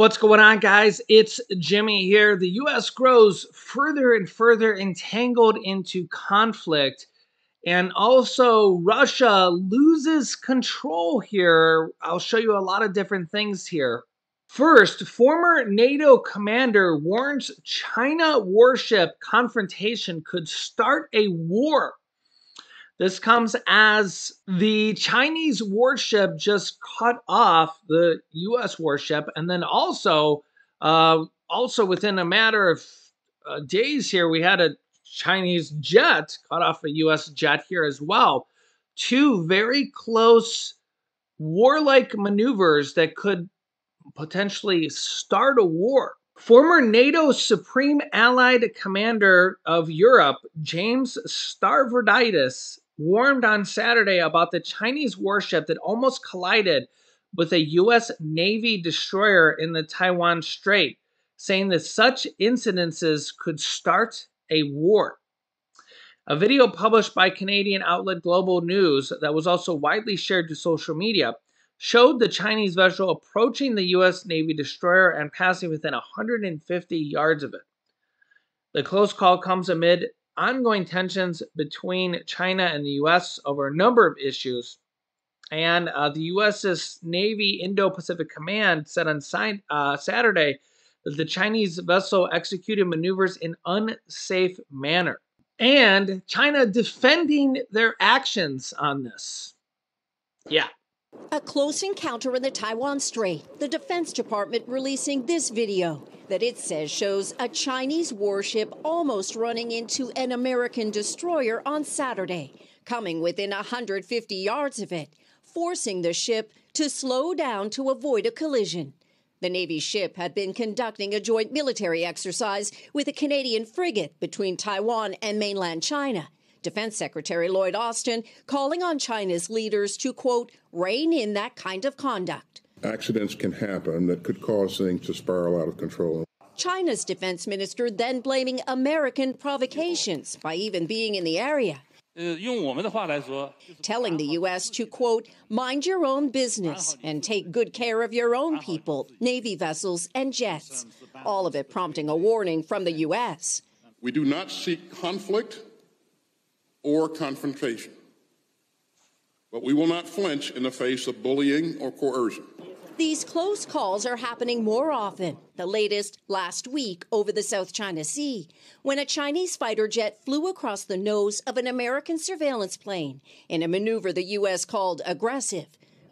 What's going on, guys? It's Jimmy here. The U.S. grows further and further entangled into conflict, and also Russia loses control here. I'll show you a lot of different things here. First, former NATO commander warns China warship confrontation could start a war. This comes as the Chinese warship just cut off the U.S. warship, and then also within a matter of days here, we had a Chinese jet cut off a U.S. jet here as well. Two very close warlike maneuvers that could potentially start a war. Former NATO Supreme Allied Commander of Europe, James Stavridis, warned on Saturday about the Chinese warship that almost collided with a U.S. Navy destroyer in the Taiwan Strait, saying that such incidences could start a war. A video published by Canadian outlet Global News that was also widely shared to social media showed the Chinese vessel approaching the U.S. Navy destroyer and passing within 150 yards of it. The close call comes amid ongoing tensions between China and the U.S. over a number of issues. And the U.S.'s Navy Indo-Pacific Command said on Saturday that the Chinese vessel executed maneuvers in unsafe manner. And China defending their actions on this. Yeah. A close encounter in the Taiwan Strait. The Defense Department releasing this video that it says shows a Chinese warship almost running into an American destroyer on Saturday, coming within 150 yards of it, forcing the ship to slow down to avoid a collision. The Navy ship had been conducting a joint military exercise with a Canadian frigate between Taiwan and mainland China. Defense Secretary Lloyd Austin calling on China's leaders to, quote, rein in that kind of conduct. Accidents can happen that could cause things to spiral out of control. China's defense minister then blaming American provocations by even being in the area. Telling the U.S. to, quote, mind your own business and take good care of your own people, Navy vessels and jets. All of it prompting a warning from the U.S. We do not seek conflict or confrontation, but we will not flinch in the face of bullying or coercion. These close calls are happening more often, the latest last week over the South China Sea, when a Chinese fighter jet flew across the nose of an American surveillance plane in a maneuver the U.S. called aggressive.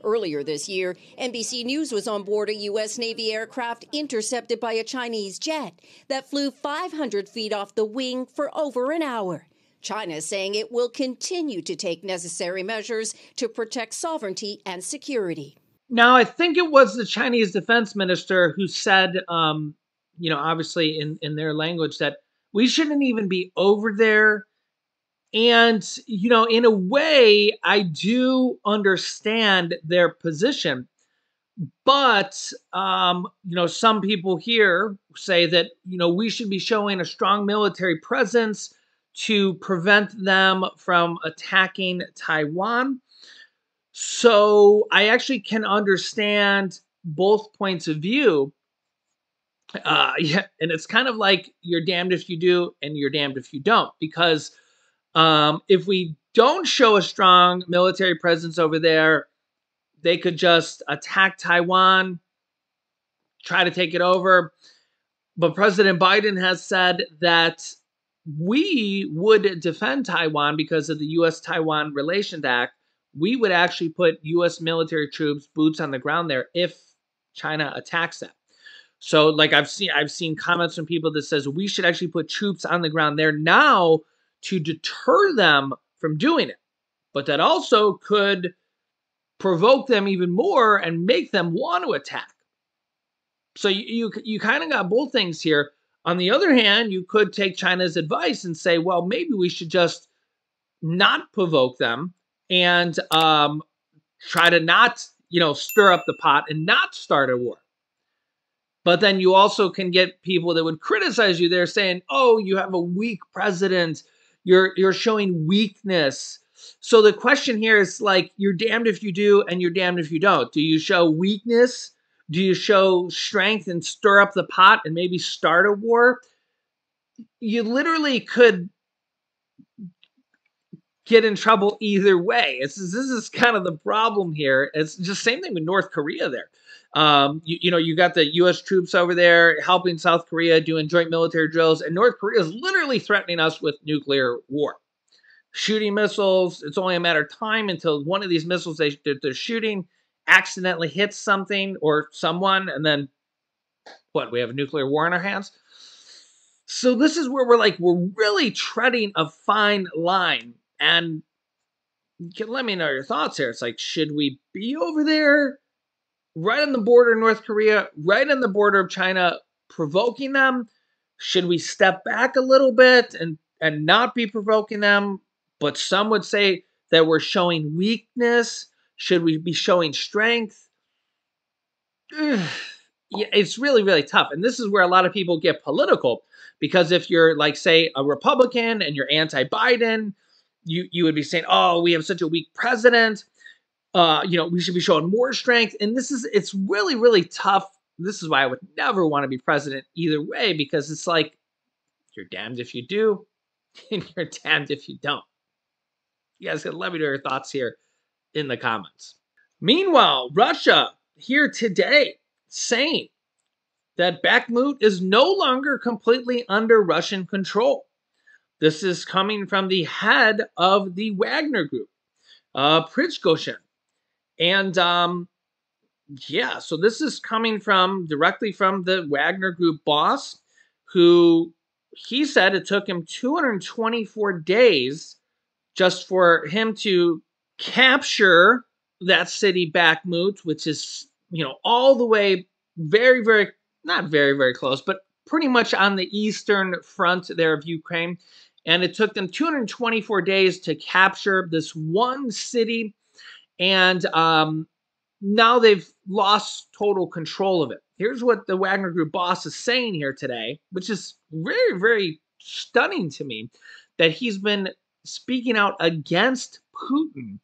Earlier this year, NBC News was on board a U.S. Navy aircraft intercepted by a Chinese jet that flew 500 feet off the wing for over an hour. China saying it will continue to take necessary measures to protect sovereignty and security. Now, I think it was the Chinese defense minister who said, obviously in their language, that we shouldn't even be over there. And, in a way, I do understand their position. But, some people here say that, we should be showing a strong military presence to prevent them from attacking Taiwan. So I actually can understand both points of view. And it's kind of like you're damned if you do and you're damned if you don't. Because if we don't show a strong military presence over there, they could just attack Taiwan, try to take it over. But President Biden has said that we would defend Taiwan because of the U.S.-Taiwan Relations Act. We would actually put U.S. military troops, boots on the ground there if China attacks them. So, like I've seen comments from people that says we should actually put troops on the ground there now to deter them from doing it. But that also could provoke them even more and make them want to attack. So you kind of got both things here. On the other hand, you could take China's advice and say, well, maybe we should just not provoke them and try to not, stir up the pot and not start a war. But then you also can get people that would criticize you. They're saying, oh, you have a weak president. You're showing weakness. So the question here is like, you're damned if you do and you're damned if you don't. Do you show weakness Do you show strength and stir up the pot and maybe start a war? You literally could get in trouble either way. This is kind of the problem here. It's just same thing with North Korea there. You got the U.S. troops over there helping South Korea doing joint military drills, and North Korea is literally threatening us with nuclear war. Shooting missiles. It's only a matter of time until one of these missiles they're shooting accidentally hits something or someone, and then what? We have a nuclear war in our hands. So this is where we're really treading a fine line. And you can let me know your thoughts here. It's like, should we be over there right on the border of North Korea, right on the border of China, provoking them? Should we step back a little bit and not be provoking them? But some would say that we're showing weakness. Should we be showing strength? Yeah, it's really, really tough. And this is where a lot of people get political, because if you're like, say, a Republican and you're anti-Biden, you would be saying, oh, we have such a weak president. We should be showing more strength. And it's really, really tough. This is why I would never want to be president either way, because it's like, you're damned if you do, and you're damned if you don't. You guys can let me know your thoughts here in the comments. Meanwhile, Russia here today saying that Bakhmut is no longer completely under Russian control. This is coming from the head of the Wagner Group, Prigozhin. And so this is coming directly from the Wagner Group boss, who he said it took him 224 days just for him to capture that city Bakhmut, which is, all the way very, very, not very, very close, but pretty much on the eastern front there of Ukraine. And it took them 224 days to capture this one city. And now they've lost total control of it. Here's what the Wagner Group boss is saying here today, which is very, very stunning to me, that he's been speaking out against Putin.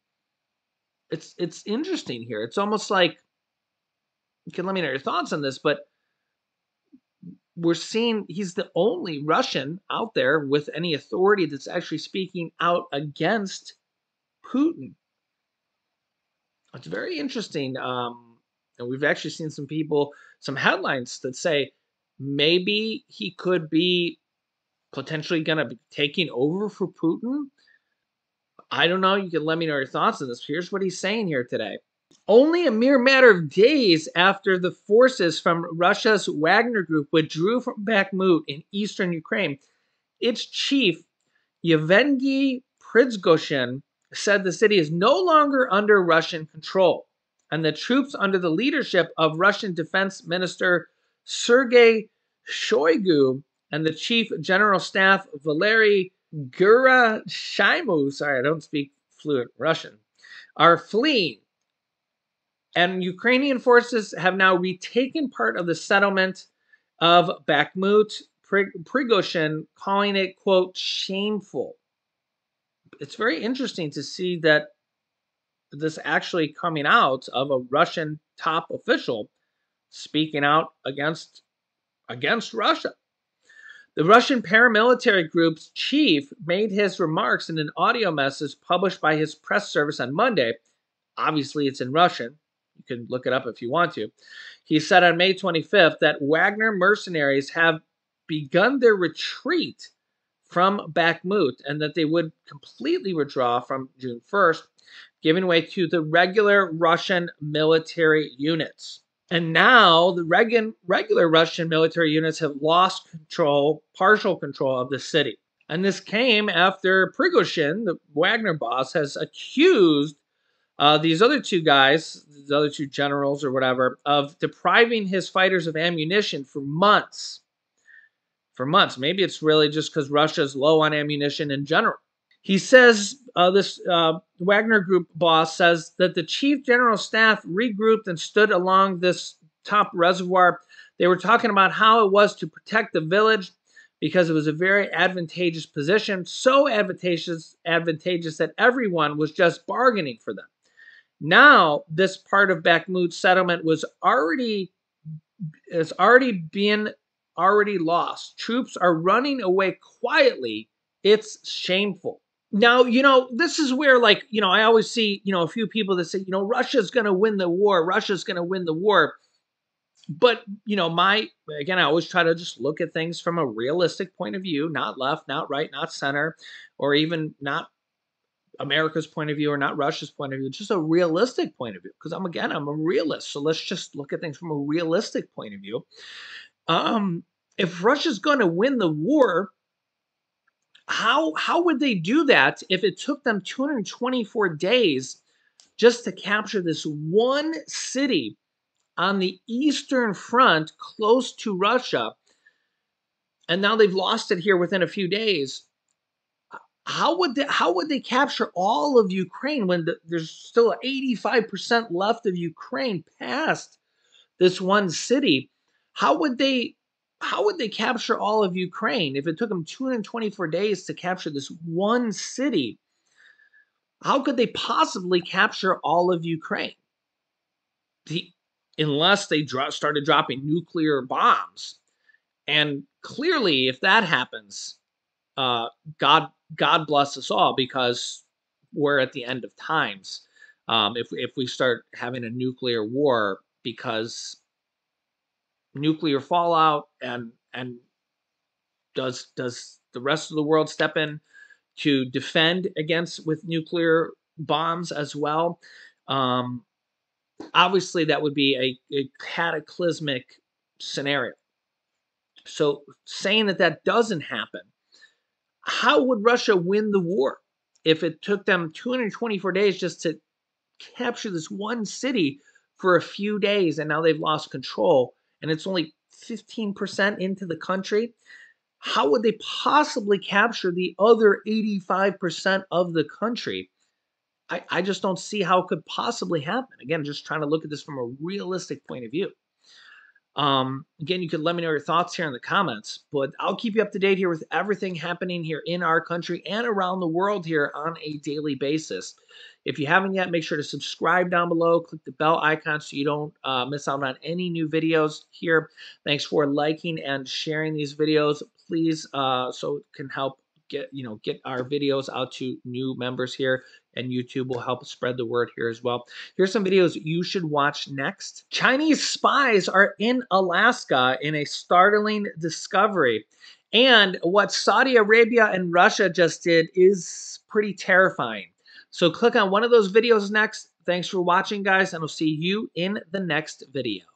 It's interesting here. It's almost like, you can let me know your thoughts on this, but we're seeing he's the only Russian out there with any authority that's actually speaking out against Putin. It's very interesting. And we've actually seen some headlines that say maybe he could be potentially going to be taking over for Putin. I don't know. You can let me know your thoughts on this. Here's what he's saying here today. Only a mere matter of days after the forces from Russia's Wagner Group withdrew from Bakhmut in eastern Ukraine, its chief, Yevgeny Prigozhin, said the city is no longer under Russian control, and the troops under the leadership of Russian Defense Minister Sergei Shoigu and the Chief General Staff Valery Gerasimov, sorry, I don't speak fluent Russian, are fleeing. And Ukrainian forces have now retaken part of the settlement of Bakhmut, Prigozhin calling it, quote, shameful. It's very interesting to see that this actually coming out of a Russian top official speaking out against Russia. The Russian paramilitary group's chief made his remarks in an audio message published by his press service on Monday. Obviously, it's in Russian. You can look it up if you want to. He said on May 25th that Wagner mercenaries have begun their retreat from Bakhmut and that they would completely withdraw from June 1st, giving way to the regular Russian military units. And now the regular Russian military units have lost partial control of the city. And this came after Prigozhin, the Wagner boss, has accused these other two guys, these other two generals or whatever, of depriving his fighters of ammunition for months. Maybe it's really just because Russia's low on ammunition in general. He says, this Wagner Group boss says that the Chief General Staff regrouped and stood along this top reservoir. They were talking about how it was to protect the village because it was a very advantageous position, so advantageous that everyone was just bargaining for them. Now, this part of Bakhmut settlement was already It's already lost. Troops are running away quietly. It's shameful. Now, this is where, like, I always see, a few people that say, Russia's going to win the war. Russia's going to win the war. But, again, I always try to just look at things from a realistic point of view, not left, not right, not center, or even not America's point of view or not Russia's point of view, just a realistic point of view. Because I'm a realist. So let's just look at things from a realistic point of view. If Russia's going to win the war, how would they do that if it took them 224 days just to capture this one city on the Eastern Front close to Russia, and now they've lost it here within a few days? How would they capture all of Ukraine when there's still 85% left of Ukraine past this one city? How would they capture all of Ukraine if it took them 224 days to capture this one city? How could they possibly capture all of Ukraine? Unless they started dropping nuclear bombs. And clearly, if that happens, uh, God bless us all, because we're at the end of times. If we start having a nuclear war, because nuclear fallout, and does the rest of the world step in to defend against with nuclear bombs as well? Um, Obviously, that would be a cataclysmic scenario. So saying that doesn't happen, how would Russia win the war if it took them 224 days just to capture this one city for a few days, and now they've lost control and it's only 15% into the country? How would they possibly capture the other 85% of the country? I just don't see how it could possibly happen. Again, just trying to look at this from a realistic point of view. Again, you could let me know your thoughts here in the comments, but I'll keep you up to date here with everything happening here in our country and around the world here on a daily basis. If you haven't yet, make sure to subscribe down below, click the bell icon so you don't miss out on any new videos here. Thanks for liking and sharing these videos, please, so it can help get our videos out to new members here, and YouTube will help spread the word here as well. Here's some videos you should watch next. Chinese spies are in Alaska in a startling discovery. And what Saudi Arabia and Russia just did is pretty terrifying. So click on one of those videos next. Thanks for watching, guys, and I'll see you in the next video.